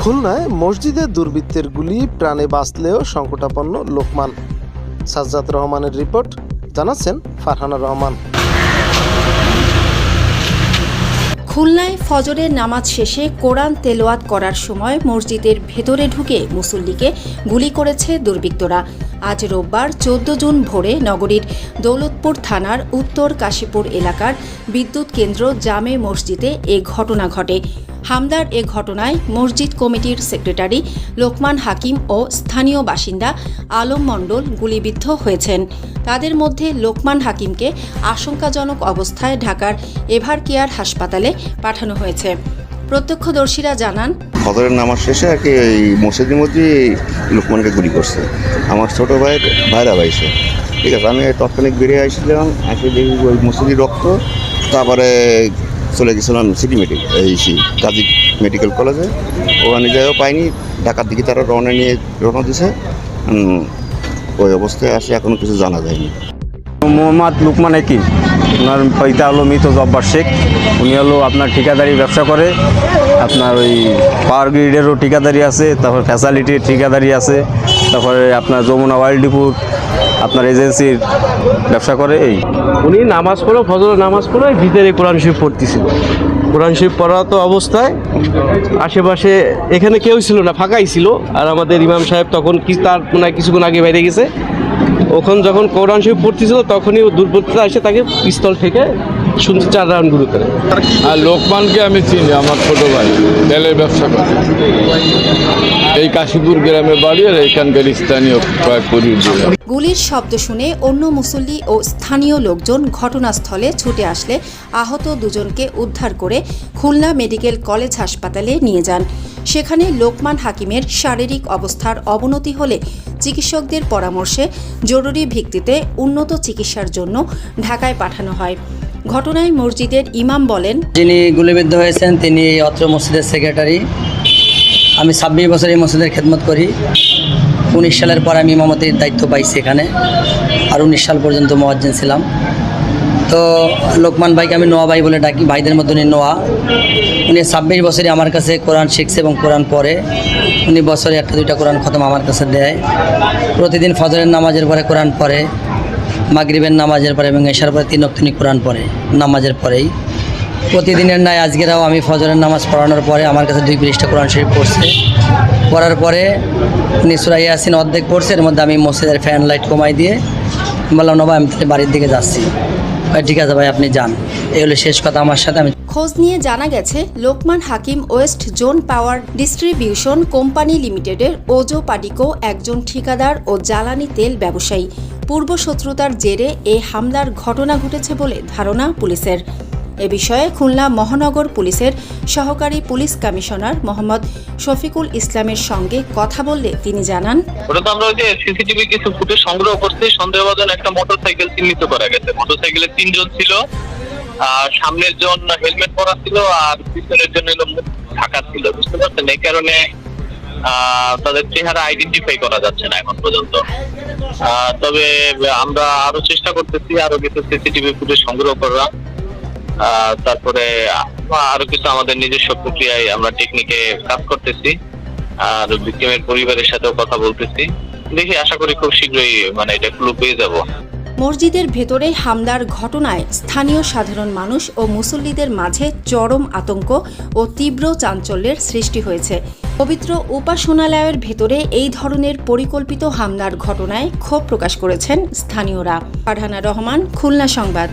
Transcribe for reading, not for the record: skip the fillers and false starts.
খুলনায় মসজিদে দুর্বৃত্তের গুলি, প্রাণে বাঁচলেও সংকটাপন্ন লোকমান। সাজ্জাদ রহমানের রিপোর্ট, জানাচ্ছেন ফারহানা রহমান। খুলনায় ফজরের নামাজ শেষে কোরআন তেলাওয়াত করার সময় মসজিদের ভেতরে ঢুকে মুসল্লিকে গুলি করেছে দুর্বৃত্তরা। আজ রোববার 14 জুন ভোরে নগরীর দৌলতপুর থানার উত্তর কাশীপুর এলাকার বিদ্যুৎ কেন্দ্র জামে মসজিদে এ ঘটনা ঘটে। হামলার এ ঘটনায় মসজিদ কমিটির সেক্রেটারি লোকমান হাকিম ও স্থানীয় বাসিন্দা আলম মণ্ডল গুলিবিদ্ধ হয়েছেন। তাদের মধ্যে লোকমান হাকিমকে আশঙ্কাজনক অবস্থায় ঢাকার এভারকেয়ার হাসপাতালে পাঠানো হয়েছে। প্রত্যক্ষদর্শীরা জানান, ফজরের নামাজ শেষে আর কি এই মসজিদের মধ্যে লোকমানকে গুলি করছে। আমার ছোট ভাইরা ভাইছে, ঠিক আছে। আমি তৎক্ষণিক বেরিয়ে আসছিলাম, এসে দেখি ওই মসজিদের রক্ত। তারপরে চলে গেছিলাম সিটি কাজী মেডিকেল কলেজে, ওখানে যাইও পাইনি। ঢাকার দিকে তারা রওনা দিছে। ওই অবস্থায় আসে, এখনও কিছু জানা যায়নি। মোহাম্মদ লোকমান হাকিম, ওনার পিতা হলো মৃত জব্বার শেখ। উনি হলো আপনার ঠিকাদারি ব্যবসা করে, আপনার ওই পাওয়ার গ্রিডেরও ঠিকাদারি আছে, তারপর ফ্যাসিলিটির ঠিকাদারি আছে, তারপরে আপনার যমুনা ওয়াইল্ড ডিপুর আপনার এজেন্সির ব্যবসা করে। উনি নামাজ পড়ে, ফজরের নামাজ পড়ে ভিতরে কোরআন শরীফ পড়তেছিল। কোরআন শরীফ পড়াতো অবস্থায় আশেপাশে এখানে কেউ ছিল না, ফাঁকাই ছিল। আর আমাদের ইমাম সাহেব তখন তার মনে হয় কিছুক্ষণ আগে বাইরে গেছে। ওখানে যখন কোরআন শরীফ পড়তেছিল তখনই ও দুর্বৃত্তরা এসে তাকে পিস্তল থেকে শুনছি 4 রাউন্ড গুলি করে। আর লোকমানকে আমি চিনি, আমার ছোট ভাই, তেলের ব্যবসা করে। এই কাশীপুর গ্রামে বাড়ি, আর এখানকার স্থানীয় কয়েক পরিবার। গুলির শব্দ শুনে অন্য মুসল্লি ও স্থানীয় লোকজন ঘটনাস্থলে ছুটে আসলে আহত দুজনকে উদ্ধার করে খুলনা মেডিকেল কলেজ হাসপাতালে নিয়ে যান। সেখানে লোকমান হাকিমের শারীরিক অবস্থার অবনতি হলে চিকিৎসকদের পরামর্শে জরুরি ভিত্তিতে উন্নত চিকিৎসার জন্য ঢাকায় পাঠানো হয়। ঘটনায় মসজিদের ইমাম বলেন, যিনি গুলিবিদ্ধ হয়েছেন তিনি অত্র মসজিদের সেক্রেটারি। আমি 26 বছর এই মসজিদের খেদমত করি। 19 সালের পর আমি ইমামতির দায়িত্ব পাইছি এখানে, আর 19 সাল পর্যন্ত মুয়াজ্জিন ছিলাম। তো লোকমান ভাইকে আমি নোয়া ভাই বলে ডাকি, ভাইদের মধ্যে উনি নোয়া। উনি 26 বছরই আমার কাছে কোরআন শিখছে এবং কোরআন পড়ে। উনি বছরে 1-2টা কোরআন খতম আমার কাছে দেয়। প্রতিদিন ফজরের নামাজের পরে কোরআন পড়ে, মাগরিবের নামাজের পরে এবং এশার পরে 3 ওয়াক্ত কোরআন পড়ে নামাজের পরেই। প্রতিদিনের ন্যায় আজকেরাও আমি ফজরের নামাজ পড়ানোর পরে আমার কাছে 2 পৃষ্ঠা কোরআন শরীফ পড়ছে। পড়ার পরে উনি সূরা ইয়াসিন অর্ধেক পড়ছে। এর মধ্যে আমি মসজিদের ফ্যান লাইট কমাই দিয়ে বললাম, না ভাই আমি বাড়ির দিকে যাচ্ছি। ঠিক আছে ভাই, আপনি যান। এই হলো শেষ কথা আমার সাথে। খোঁজ নিয়ে জানা গেছে, লোকমান হাকিম West zone power distribution company লিমিটেডের ওজো পাডিকো একজন ঠিকাদার ও জ্বালানি তেল ব্যবসায়ী। পূর্বশত্রুতার জেরে এই হামলার ঘটনা ঘটেছে বলে ধারণা পুলিশের। এ বিষয়ে খুলনা মহানগর পুলিশের সহকারী পুলিশ কমিশনার মোহাম্মদ শফিকুল ইসলামের সঙ্গে কথা বললে তিনি জানান, আমরা ওই যে সিসিটিভি কিছু ফুটেজ সংগ্রহ করছি। সন্দেহভাজন একটা মোটরসাইকেল চিহ্নিত করা গেছে। মোটরসাইকেলে 3 জন ছিল। সামনের জন হেলমেট পরা ছিল, আর পিছনের জন ঢাকা ছিল। বুঝতে পারছেন? এই কারণে তাদের চেহারা আইডেন্টিফাই করা যাচ্ছে না এখন পর্যন্ত। তবে আমরা আরো চেষ্টা করতেছি আরো কিছু সিসিটিভি ফুটেজ সংগ্রহ করা। তারপরে আরো কিছু আমাদের নিজস্ব প্রক্রিয়ায় আমরা টেকনিকে কাজ করতেছি, আর ভিকটিমের পরিবারের সাথেও কথা বলতেছি। দেখি, আশা করি খুব শীঘ্রই এটা ক্লু পেয়ে যাব। মসজিদের ভেতরে হামলার ঘটনায় স্থানীয় সাধারণ মানুষ ও মুসল্লিদের মাঝে চরম আতঙ্ক ও তীব্র চাঞ্চল্যের সৃষ্টি হয়েছে। পবিত্র উপাসনালয়ের ভেতরে এই ধরনের পরিকল্পিত হামলার ঘটনায় ক্ষোভ প্রকাশ করেছেন স্থানীয়রা। ফারহানা রহমান, খুলনা সংবাদ।